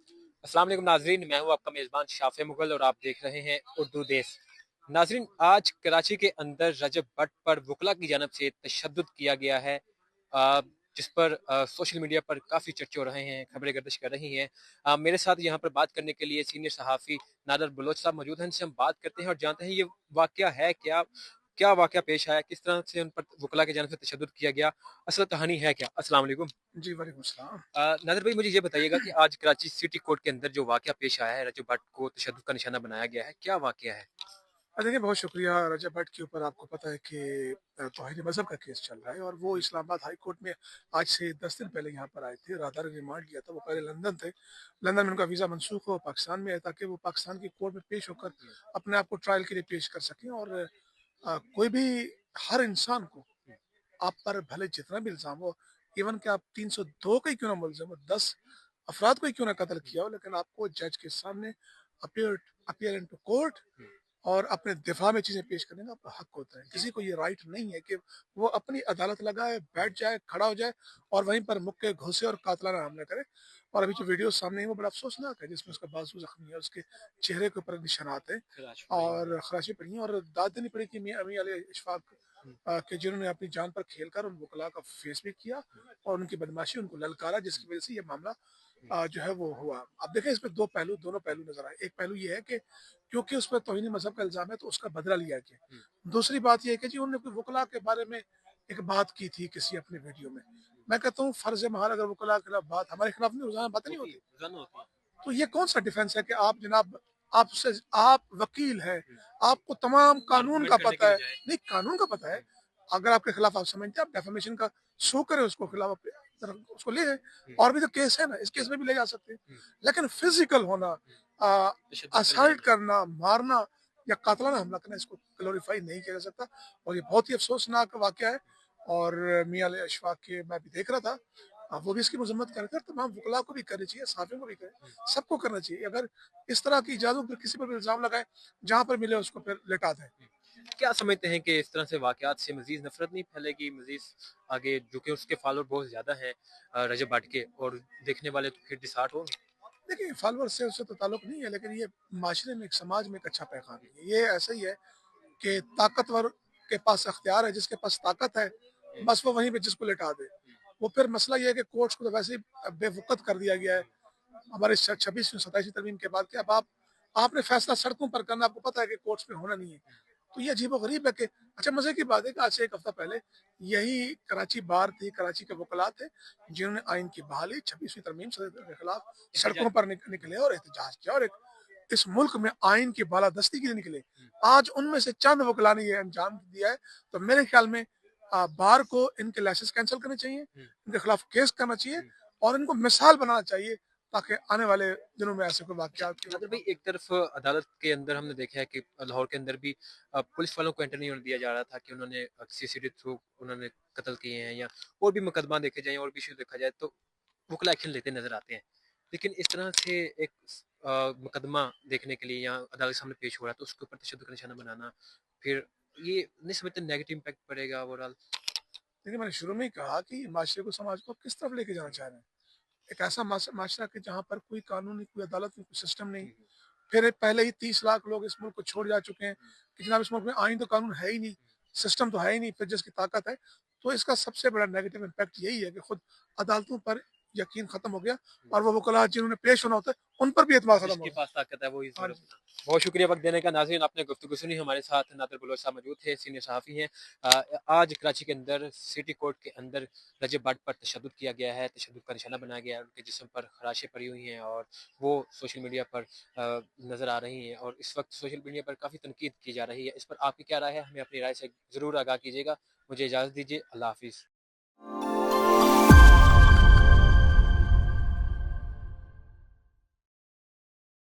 अस्सलाम वालेकुम नाजरीन, मैं हूं आपका मेज़बान शाफ़े मुगल और आप देख रहे हैं उर्दू देश। नाजरीन, आज कराची के अंदर रजब भट्ट पर वकला की जानब से तशद्दुद किया गया है, जिस पर सोशल मीडिया पर काफ़ी चर्चे हो रहे हैं, खबरें गर्दिश कर रही हैं। मेरे साथ यहाँ पर बात करने के लिए सीनियर सहाफ़ी नादर बलोच साहब मौजूद हैं। इनसे हम बात करते हैं और जानते हैं ये वाक़या है क्या, क्या वाक़या पेश आया, किस तरह से उन पर वकला की जानब से तशद्दुद किया गया, असल कहानी है क्या। अस्सलाम वालेकुम। जी, वालेकुम सलाम। नादिर भाई, मुझे ये बताइएगा कि आज कराची सिटी कोर्ट के अंदर जो वाकया पेश आया है, रजब भट्ट को तशद्दुद का निशाना बनाया गया है, क्या वाकया है? देखिए, बहुत शुक्रिया रजब भट्ट के ऊपर। आपको पता है कि तौहीन मज़हब का केस चल रहा है और वो इस्लामाबाद हाई कोर्ट में आज से 10 दिन पहले यहाँ पर आए थे। राधा ने रिमांड लिया था, वो पहले लंदन थे। लंदन में उनका वीज़ा मनसूख हो, पाकिस्तान में आए ताकि वो पाकिस्तान की कोर्ट में पेश होकर अपने आप को ट्रायल के लिए पेश कर सकें। और कोई भी, हर इंसान को, आप पर भले जितना भी इल्ज़ाम हो, इवन कि आप 302 का ही क्यों ना मुलज़िम हो, 10 अफराद को ही क्यों ना कत्ल किया हो, लेकिन आपको जज के सामने appear appear into court और अपने दिफा में चीज़ें पेश करने का आपका हक होता है। किसी को ये राइट नहीं है कि वो अपनी अदालत लगाए, बैठ जाए, खड़ा हो जाए और वहीं पर मुक्के घुसे और कातलाना हमला करे। और अभी जो वीडियो सामने है वो बड़ा अफसोसनाक है, जिसमें उसका बाजू ज़ख्मी है, उसके चेहरे के ऊपर निशानात हैं खराश पड़ी है। और खराशें पड़ी हैं और दाद देनी पड़ी कि मियाँ अमी अली इशफाक कि जिन्होंने अपनी जान पर खेलकर उन वकला का फेस भी किया और उनकी बदमाशी, उनको ललकारा, जिसकी वजह से ये मामला जो है वो हुआ। अब देखें, इसमें दो पहलू, दोनों पहलू नजर आए। एक पहलू ये है कि क्योंकि उस पर तौहीन मज़हब का इल्ज़ाम है तो उसका बदला लिया गया। दूसरी बात ये है कि जी उन्होंने कोई वकला के बारे में एक बात की थी किसी अपने वीडियो में। मैं कहता हूँ फ़र्ज़ महल अगर वकला के खिलाफ बात हमारे खिलाफ नहीं, रोज़ाना बातें नहीं होती है, होती। रोजाना होती है। तो ये कौन सा डिफेंस है कि आप जनाब, आपसे, आप वकील हैं, आपको तमाम कानून आर्गुमेंट का करने पता की है। बजाय। नहीं, कानून का पता है। अगर आपके खिलाफ आप समझते हैं, आप डेफेमेशन का सू करें, उसको खिलाफ उसको ले जाए। और भी तो केस है ना, इस केस में भी ले जा सकते हैं। लेकिन फिजिकल होना, तशद्दुद का निशाना असल्ट बनाया। करना, मारना या कातलाना हमला करना, इसको ग्लोरीफाई नहीं किया जा सकता। और ये बहुत ही अफसोसनाक वाकया है। और मियां अशफाक के मैं भी देख रहा था, वो भी इसकी मजम्मत कर कर तमाम वकला को भी करनी चाहिए, सहाफ़ियों को भी करें, सबको करना चाहिए। अगर इस तरह की इजाजत पर किसी पर भी इल्ज़ाम लगाए, जहाँ पर मिले उसको फिर लेटा दें। क्या समझते हैं कि इस तरह से वाकयात से मजीद नफरत नहीं फैलेगी, मजीद आगे, जो कि उसके फॉलोअर बहुत ज्यादा हैं रजब भट्ट के, और देखने वाले तो फिर डिसार्ट हो। देखिए, फॉलोअर से उससे तो ताल्लुक नहीं है, लेकिन ये माशरे में, एक समाज में एक अच्छा पैगाम है। ये ऐसा ही है कि ताकतवर के पास अख्तियार है, जिसके पास ताकत है, बस वो वहीं पे जिसको लेटा दे। वो फिर मसला ये है कि कोर्ट्स को तो वैसे ही बेवकूफ़ कर दिया गया है हमारे 26वीं 27वीं तरमीम के बाद, कि अब आपने फैसला सड़कों पर करना, आपको पता है कि कोर्ट्स में होना नहीं है। तो ये अजीब-ओ-गरीब है कि अच्छा, मज़े की बात है कि आज से 1 हफ्ता पहले यही कराची बार थी, कराची के वकला थे, जिन्होंने आइन की बहाली 26वीं तरमीम के खिलाफ एहतजाज सड़कों पर निकले और एहतजाज किया और एक इस मुल्क में आइन की बालादस्ती के लिए निकले। आज उनमें से चंद वकला ने ये अंजाम दिया है। तो मेरे ख्याल में बार को इनके लाइसेंस कैंसल करने चाहिए, इनके खिलाफ केस करना चाहिए और इनको मिसाल बनाना चाहिए, ताकि आने वाले दिनों में ऐसे कोई अच्छा वाकयात के नादिर वक्त। भाई, एक तरफ अदालत के अंदर हमने देखा है कि लाहौर के अंदर भी पुलिस वालों को एंटर नहीं होने दिया जा रहा था कि उन्होंने सीसीटीवी थ्रू उन्होंने कत्ल किए हैं, या और भी मुकदमा देखे जाए और भी इशू देखा जाए तो वकला एक्शन लेते नजर आते हैं। लेकिन इस तरह से एक मुकदमा देखने के लिए यहाँ अदालत के सामने पेश हो रहा है तो उसके ऊपर तशद्दुद का निशाना बनाना, फिर ये नहीं समझते नेगेटिव इम्पैक्ट पड़ेगा ओवरऑल। देखिए, मैंने शुरू में ही कहा कि माशरे को, समाज को किस तरफ लेके जाना चाह रहे हैं। एक ऐसा माशरा कि जहाँ पर कोई कानून नहीं, कोई अदालत नहीं, कोई सिस्टम नहीं। फिर पहले ही 30 लाख लोग इस मुल्क को छोड़ जा चुके हैं कि जनाब, इस मुल्क में आइन तो कानून है ही नहीं, सिस्टम तो है ही नहीं, फिर जिसकी ताकत है। तो इसका सबसे बड़ा नेगेटिव इम्पैक्ट यही है कि खुद अदालतों पर यकीन खत्म हो गया और वो वकला जिन्होंने पेश होना होता है, उन पर भी एतमाद खत्म हो जिसके गया। पास ताकत है वो ही हाँ ज़रूरत जी। है। बहुत शुक्रिया वक्त देने का। नाज़रीन, आपने गुफ्तगू सुनी। हमारे साथ नादिर बलोच साहब मौजूद थे, सीनियर सहाफ़ी हैं। आज कराची के अंदर सिटी कोर्ट के अंदर रजब भट्ट पर तशद्दुद किया गया है, तशद्दुद का निशाना बनाया गया है, उनके जिस्म पर खराशें पड़ी हुई हैं और वो सोशल मीडिया पर नज़र आ रही हैं और इस वक्त सोशल मीडिया पर काफ़ी तनकीद की जा रही है। इस पर आपकी क्या राय है, हमें अपनी राय से ज़रूर आगाह कीजिएगा। मुझे इजाज़त दीजिए। अल्लाह हाफ़िज़।